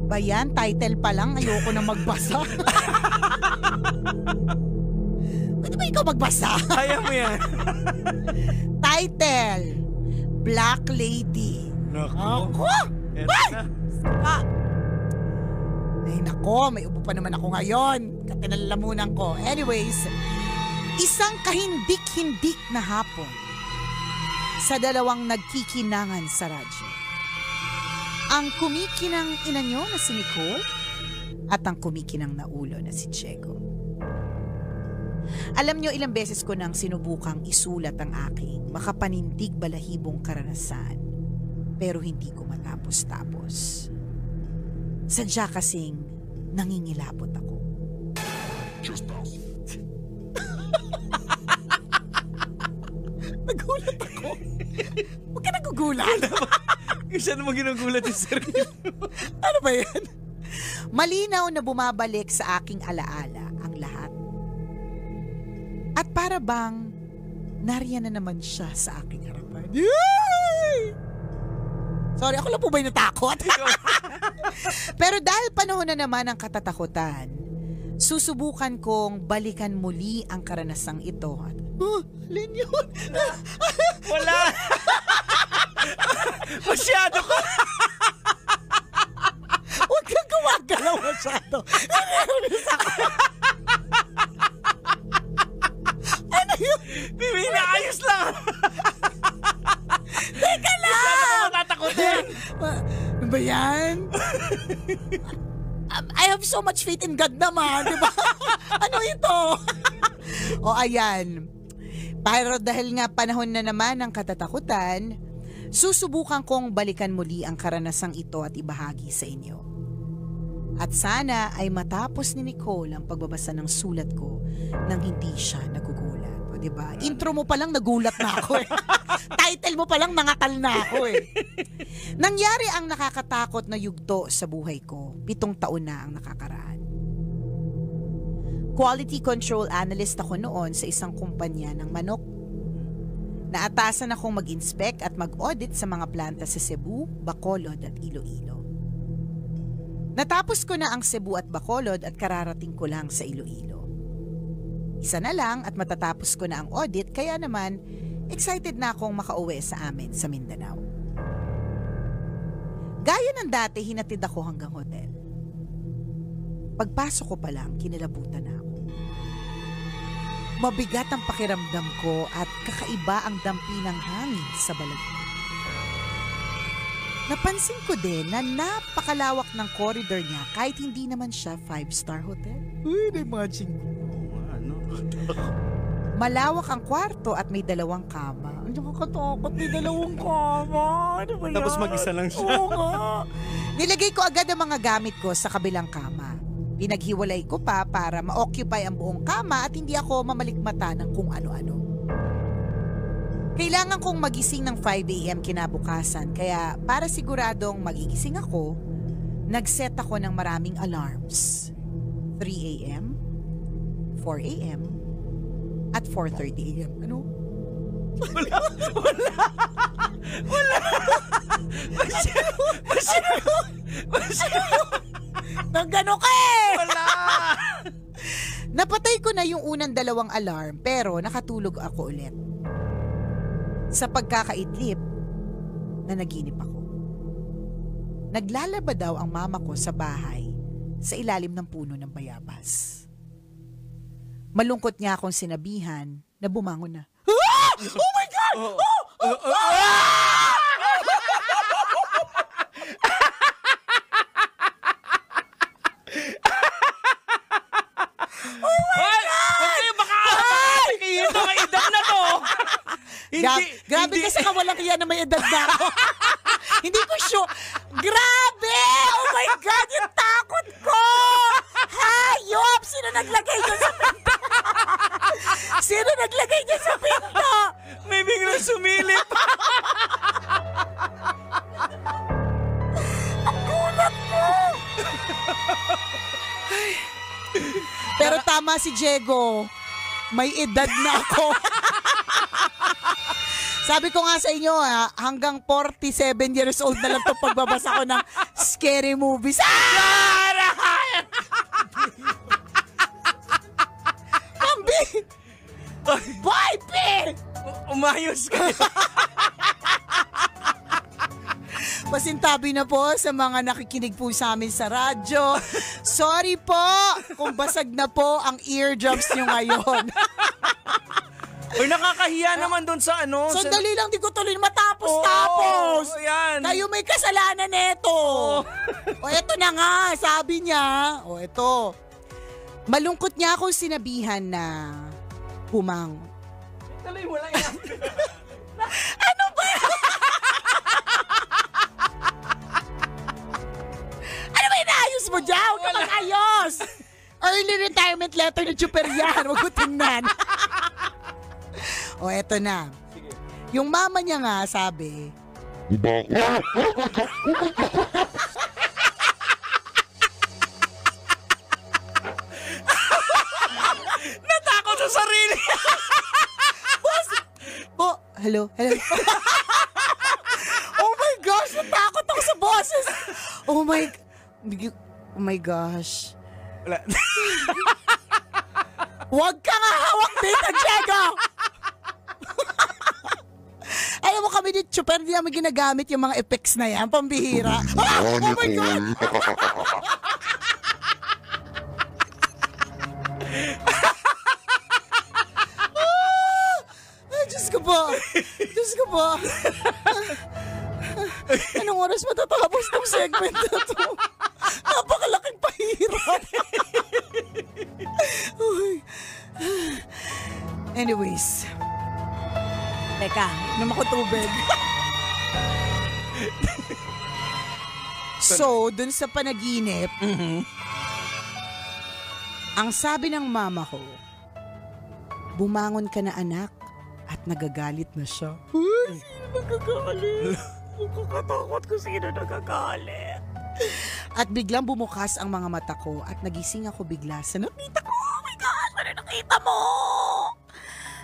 Ba yan? Title pa lang, ayoko na magbasa. Pwede ba ikaw magbasa? Kaya mo yan. Title, Black Lady. Nako. Eto na. Ay nako, may upo pa naman ako ngayon. Katinalalamunan ko. Anyways, isang kahindik-hindik na hapon sa dalawang nagkikinangan sa radyo. Ang kumikinang ina nyo na si Nicole at ang kumikinang na ulo na si Diego. Alam nyo, ilang beses ko nang sinubukang isulat ang aking makapanindig balahibong karanasan, pero hindi ko matapos-tapos. Sadya kasing nangingilabot ako. Nagulat ako. Huwag ka nagugulat. Kasi ano mo ginugulat yung sarili mo? Ano ba yan? Malinaw na bumabalik sa aking alaala ang lahat. At para bang nariyan na naman siya sa aking harapan. Yay! Sorry, ako lang po ba yung natakot? Pero dahil panahon na naman ang katatakutan, susubukan kong balikan muli ang karanasang ito. Alin yun? Wala! Masyado ka! Huwag kang gumagalaw masyado. Ano yun? Bibi, naayos lang! Teka lang! Masyado ka matatakotin! Ano ba yan? I have so much faith in God naman, di ba? Ano ito? O ayan. Pero dahil nga panahon na naman ng katatakutan, susubukan kong balikan muli ang karanasang ito at ibahagi sa inyo. At sana ay matapos ni Nicole ang pagbabasa ng sulat ko nang hindi siya nagugulat. O diba? Intro mo palang nagulat na ako eh. Title mo palang nangatal na ako eh. Nangyari ang nakakatakot na yugto sa buhay ko. 7 taon na ang nakakaraan. Quality control analyst ako noon sa isang kumpanya ng manok. Naatasan akong mag-inspect at mag-audit sa mga planta sa Cebu, Bacolod at Iloilo. Natapos ko na ang Cebu at Bacolod at kararating ko lang sa Iloilo. Isa na lang at matatapos ko na ang audit, kaya naman excited na akong makauwi sa amin sa Mindanao. Gaya ng dati, hinatid ako hanggang hotel. Pagpasok ko pa lang, kinalabutan na ako. Mabigat ang pakiramdam ko at kakaiba ang dampi ng hangin sa balag. Napansin ko din na napakalawak ng corridor niya kahit hindi naman siya 5-star hotel. Uy, na-imagine ko. Ano? Malawak ang kwarto at may 2 kama. Ang nakakatakot, may 2 kama. Ano ba yan? Tapos mag-isa lang siya. Oo nga. Nilagay ko agad ang mga gamit ko sa kabilang kama. Pinaghiwalay ko pa para ma-occupy ang buong kama at hindi ako mamalikmata ng kung ano-ano. Kailangan kong magising ng 5 a.m. kinabukasan, kaya para siguradong magigising ako, nag-set ako ng maraming alarms. 3 a.m., 4 a.m., at 4:30 a.m. Ano? Wala! Masyado! Nagano ka eh! Wala! Napatay ko na yung unang 2 alarm pero nakatulog ako ulit. Sa pagkakaidlip, nanaginip ako. Naglalaba daw ang mama ko sa bahay sa ilalim ng puno ng bayabas. Malungkot nga akong sinabihan na bumangon na. Ah! Oh my God! Grabe kasi kawalang iya na may edad na ako. Hindi ko sure. Grabe! Oh my God! Yung takot ko! Hayop! Sino naglagay niyo sa pinto? Sino naglagay niyo sa pinto? May biglang sumilip. Ang gulat ko! Pero tama si Diego. May edad na ako. Sabi ko nga sa inyo, hanggang 47 years old na lang to pagbabasa ko ng scary movies. Pambi! Boy, P! Umayos ka. Pasintabi na po sa mga nakikinig po sa amin sa radyo. Sorry po kung basag na po ang eardrums nyo ngayon. Uy, nakakahiya naman doon sa ano. Sandali lang, di ko tuloy matapos-tapos. Yan. Kayo may kasalanan neto. O eto na nga, sabi niya. O eto. Malungkot niya akong sinabihan na humangon. Tuloy mo lang yan. Ano ba yan? Ano ba inaayos mo dyan? Huwag ka mag-ayos. Early retirement letter ng Chuper yan. Huwag ko tingnan. O eto na. Sige. Yung mama niya nga sabi, Natakot sa sarili. oh, hello. Oh my gosh, natakot ako sa boses. Oh my gosh. Wala. Huwag ka nga hawak dito, Diego! Alam mo kami dito, Chuper, di namin ginagamit yung mga effects na yan, pambihira. Oh my God! Ay, Diyos ko po. Diyos ko po. Anong oras matatapos ng segment na to? Napakalaking pahirap. Anyways. Teka, inom ako tubig. So, dun sa panaginip, ang sabi ng mama ko, bumangon ka na anak at nagagalit na siya. Uy, sino nagagalit? Nakakatakot ko sino nagagalit. At biglang bumukas ang mga mata ko at nagising ako bigla sa nakita ko. Oh my gosh, ano nakita mo?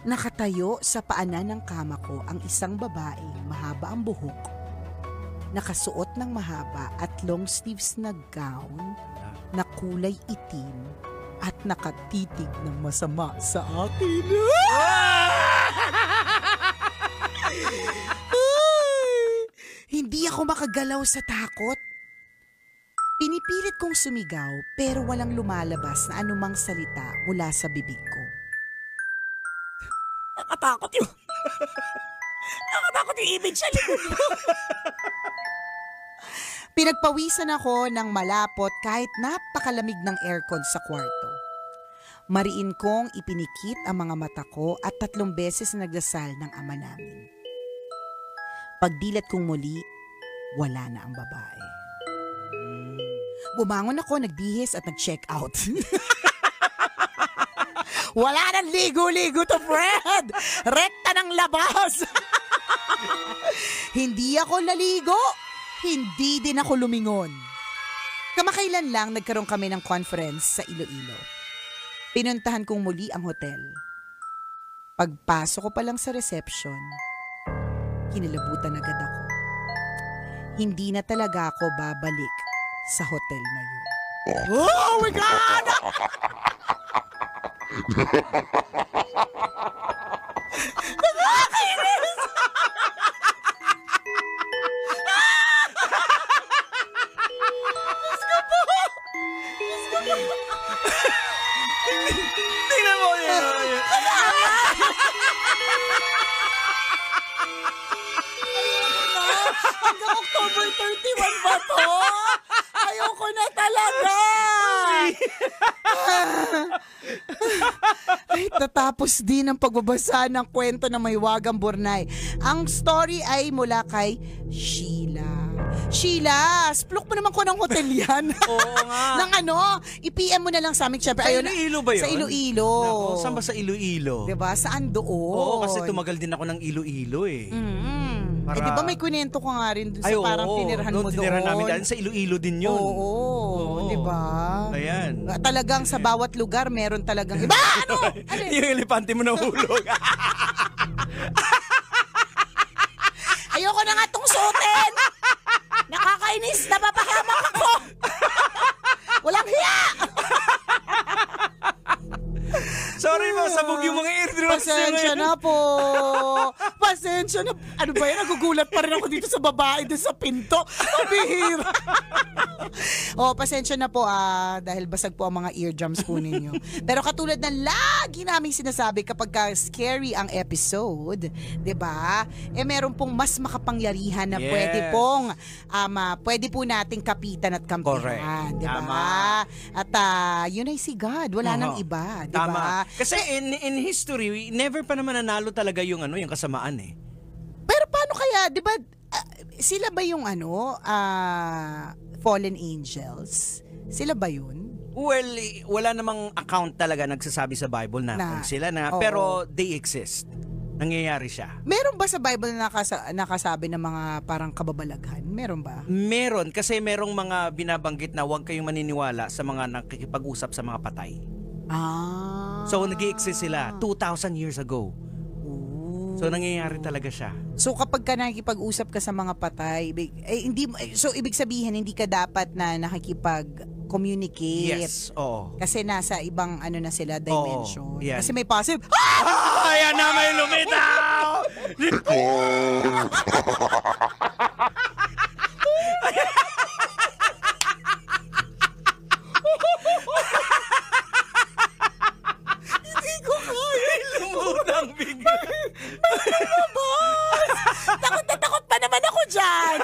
Nakatayo sa paanan ng kama ko ang isang babae, mahaba ang buhok, nakasuot ng mahaba at long sleeves na gown na kulay itim at nakatitig ng masama sa akin. Hindi ako makagalaw sa takot. Pinipilit kong sumigaw pero walang lumalabas na anumang salita mula sa bibig ko. Nakatakot yung... Nakatakot yung image sa likod mo. Pinagpawisan ako ng malapot kahit napakalamig ng aircon sa kwarto. Mariin kong ipinikit ang mga mata ko at 3 beses na nagdasal ng ama namin. Pagdilat kong muli, wala na ang babae. Bumangon ako, nagbihis at nag-check out. Wala nang ligo-ligo to, Fred! Rekta ng labas! Hindi ako naligo, hindi din ako lumingon. Kamakailan lang nagkaroon kami ng conference sa Iloilo. Pinuntahan kong muli ang hotel. Pagpasok ko pa lang sa reception, kinilabutan agad ako. Hindi na talaga ako babalik sa hotel na yun. Oh my God! Nakakainis! Diyos ko po! Diyos ko po! Tingnan mo yun. Hanggang October 31 ba to? Ayoko na talaga! Ay, tatapos din ang pagbabasa ng kwento ng Mahiwagang Burnay. Ang story ay mula kay Sheila. Sheila, splok mo naman ko ng hotel yan. Oo nga. Nang ano, i-PM mo na lang sa amin. Siyempre, Sa Iloilo ba yun? Sa Iloilo. Nako, saan ba sa Iloilo? Diba? Saan doon? Oo, kasi tumagal din ako ng Iloilo eh. Para... Eh, di ba may kwento ko nga rin doon sa parang tinirahan mo doon? Tinirahan namin dahil sa Iloilo din yun. Oo. Di ba? Ayan. Talagang sa bawat lugar meron talagang iba. Ano? Yung elepante mo nahulog. Ano ba yan? Nagugulat pa rin ako dito sa babae doon sa pinto. Mabihira. Pasensya na po dahil basag po ang mga eardrums po ninyo. Pero katulad ng lagi naming sinasabi kapag scary ang episode, 'di ba? Meron pong mas makapangyarihan na pwede po nating kapitan at kampihan, 'di ba? At yun ay si God, wala nang iba, 'di ba? Kasi in history, never pa naman nanalo talaga yung yung kasamaan eh. Pero paano kaya, 'di ba? Sila ba yung fallen angels? Sila ba yun? Well, wala namang account talaga nagsasabi sa Bible na kung sila na, pero they exist. Nangyayari siya. Meron ba sa Bible na nakasabi ng mga parang kababalaghan? Meron ba? Meron, kasi merong mga binabanggit na huwag kayong maniniwala sa mga nakikipag-usap sa mga patay. So, nag-i-exist sila 2,000 years ago. So, nangyayari talaga siya. So, kapag ka nakikipag-usap ka sa mga patay, ibig sabihin, hindi ka dapat na nakikipag-communicate. Yes, oo. Kasi nasa ibang na sila, dimension. Yan. Kasi may passive. Ayan na, may lumitaw! Hindi ko kaya. Lumutang bigla. Takot na takot pa naman ako dyan.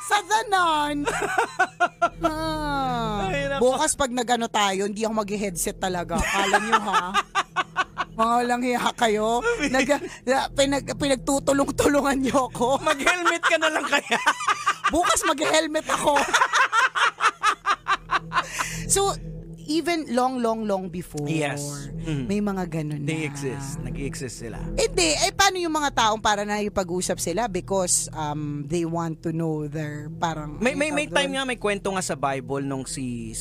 Sa danon. Bukas pag nagano tayo, hindi ako mag-headset talaga. Akala nyo ha? Mga walang hiya kayo. Pinagtutulong-tulungan nyo ako. Mag-helmet ka na lang kaya. Bukas mag-helmet ako. So, even long before, may mga ganun na. They exist. Nag-i-exist sila. Hindi. Paano yung mga taong para na ipag-usap sila because they want to know their parang... May time nga, may kwento nga sa Bible nung si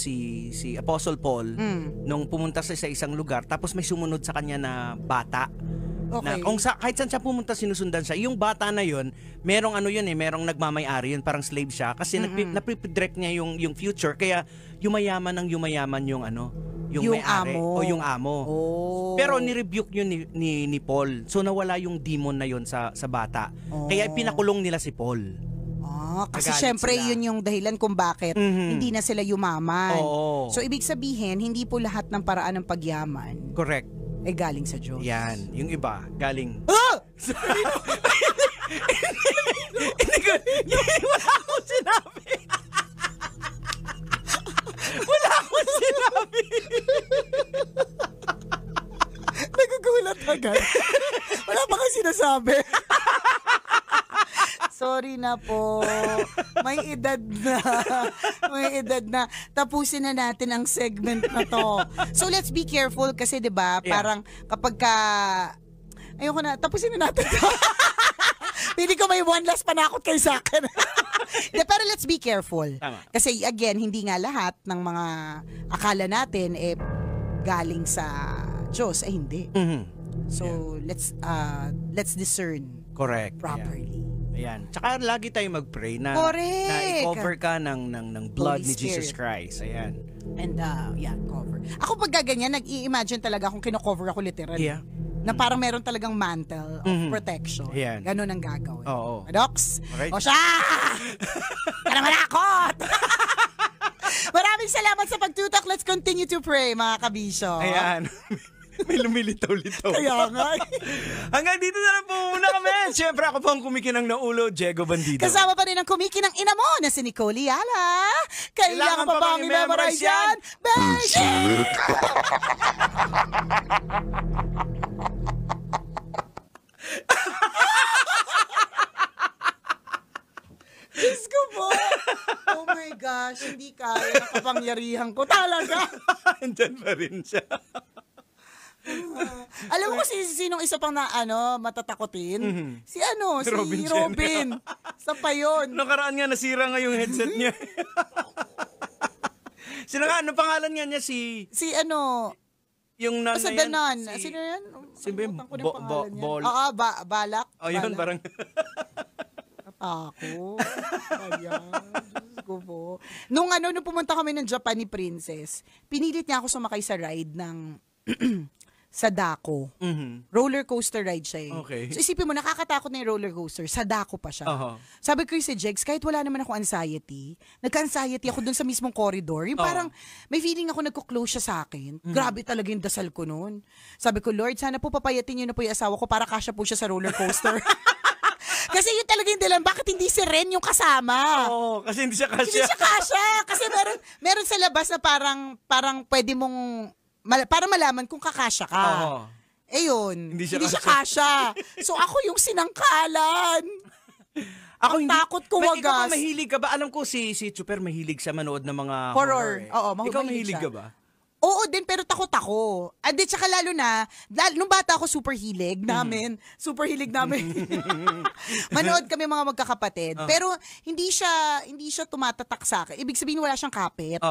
Apostle Paul, nung pumunta sa isang lugar, tapos may sumunod sa kanya na bata. Okay. Na, kahit saan siya pumunta, sinusundan siya. Yung bata na yun, merong merong nagmamay-ari yun, parang slave siya. Kasi napipidirect niya yung future. Kaya yumayaman yung may-ari amo. o yung amo. Oh. Pero ni-rebuke yun ni Paul. So nawala yung demon na yun sa bata. Kaya pinakulong nila si Paul. Kasi Nagalit syempre sila. yun yung dahilan kung bakit hindi na sila yumaman. Oo. So ibig sabihin, hindi po lahat ng paraan ng pagyaman Correct. galing sa Diyos. Yan. Yung iba, galing... Wala akong sinabi. Wala akong sinabi. Nagugulat agad. Wala pa kasi sinasabi. Sorry na po. May edad na. Tapusin na natin ang segment na to. So let's be careful kasi 'di ba? Parang kapag ayoko na, tapusin na natin to. Hindi ko may one last panakot kayo sa akin. Pero let's be careful. Tama. Kasi again, hindi nga lahat ng mga akala natin galing sa Diyos. Hindi. So let's discern Correct. properly. Ayan. Tsaka lagi tayo mag-pray na i-cover ka ng blood Holy ni Jesus Spirit. Christ. Ayan. And cover. Ako pag gaganyan, nag-i-imagine talaga kung kino-cover ako literal. Yeah. Na parang meron talagang mantle of protection. Yan. Ganon ang gagawin. Oo. Docs? Okay. O siya! Ka naman akot! Maraming salamat sa pagtutok. Let's continue to pray, mga kabisyo. Ayan. May lumilitaw-litaw. Kaya nga. Hanggang dito na lang po muna kami. Siyempre ako po ang kumikinang na ulo, Diego Bandido. Kasama pa rin ang kumikinang ina mo na si Nicole Yala. Kailangan pa bang i-memorize yan? Basic! Diyos ko po. Oh my gosh, hindi kaya ng kapangyarihan ko talaga. Andyan pa rin siya. Alam mo sinong isa pang matatakotin? Si Robin Robin. Sa pa yun. Nakaraan nga, nasira nga yung headset niya. Sino nga, ano pangalan nga niya? Yung nan Sa na yan. Danan. Sino yan? Bim- Ko na yung pangalan niya. Bol. Oo, Balak. Oh, yun, Balak. parang... Ako. Ayan. Diyos ko po. Nung pumunta kami ng Japan ni Princess, pinilit niya ako sumakay sa ride ng sa dako. Roller coaster ride siya eh. Okay. So isipin mo, nakakatakot na yung roller coaster, sa dako pa siya. Sabi ko si Jegs, kahit wala naman ako anxiety, nagka-anxiety ako dun sa mismong corridor. Yung parang may feeling ako nagko-close siya sa akin. Grabe talaga yung dasal ko nun. Sabi ko, Lord, sana po papayatin niyo na po yung asawa ko para kasya po siya sa roller coaster. Kasi yun talaga yung dalan, bakit hindi si Ren yung kasama? Oo, kasi hindi siya kasya. Hindi siya kasya. Kasi meron sa labas na parang pwede mong para malaman kung kakasya ka. Eh yun, hindi siya kasya. So ako yung sinangkalan. Ako hindi. Takot ko Ikaw wagas. ba mahilig ka ba? Alam ko si Chuper mahilig siya manood ng mga Horror. horror. Oo, Ikaw mahilig mahilig siya. ka ba? Oo din, pero takot ako. At di, tsaka lalo na, nung bata ako super hilig namin. Super hilig namin. Manood kami mga magkakapatid. Pero hindi siya tumatatak sa akin. Ibig sabihin wala siyang kapit.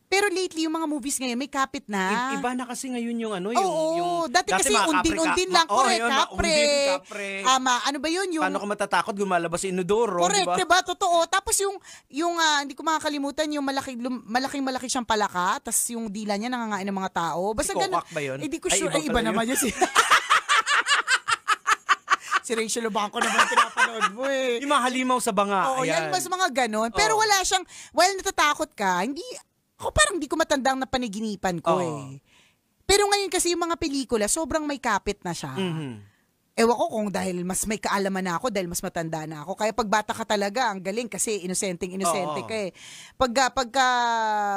Pero lately, yung mga movies ngayon, may kapit na. Iba na kasi ngayon yung ano, Oo, dati kasi mga undin-undin lang. Correct, kapre. Kapre. Ano ba yun? Yung, Paano ka matatakot gumalabas sa inodoro, correct, di diba? ba? Totoo. Tapos yung hindi ko makakalimutan, yung malaking siyang palaka, tapos yung dila niya nangangain ng mga tao. Basta Si ganun. Kokak ba yun? Hindi ko Ay, sure. iba Ay, iba pala naman yun. Si Rachel Obanco naman pinapanood mo eh. Yung mga halimaw sa banga. Oo, yan ayan. mas mga ganon. Pero wala siyang, while natatakot ka, ako parang hindi ko matandang na paniginipan ko eh. Pero ngayon kasi yung mga pelikula, sobrang may kapit na siya. Ewan ko kung dahil mas may kaalaman na ako, dahil mas matanda na ako. Kaya pag bata ka talaga, ang galing kasi inosente ka eh. Pagka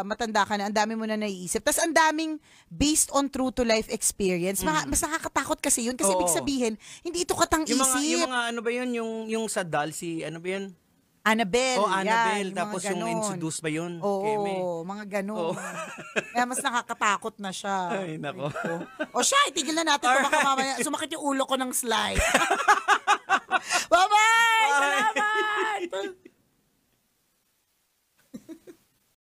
matanda ka na, ang dami mo na naiisip. Tapos ang daming based on true to life experience. Mas nakakatakot kasi yun. Kasi ibig sabihin, hindi ito katang-isip. Yung mga ano ba yun? Yung sa doll, si ano ba yun? Annabelle. Annabelle. Yan, Tapos yung introduce ba yun? Oo, Keme? mga ganon. Kaya mas nakakatakot na siya. Ay, nako. O siya, itigil na natin. Baka mamaya sumakit yung ulo ko ng slide. Bye-bye!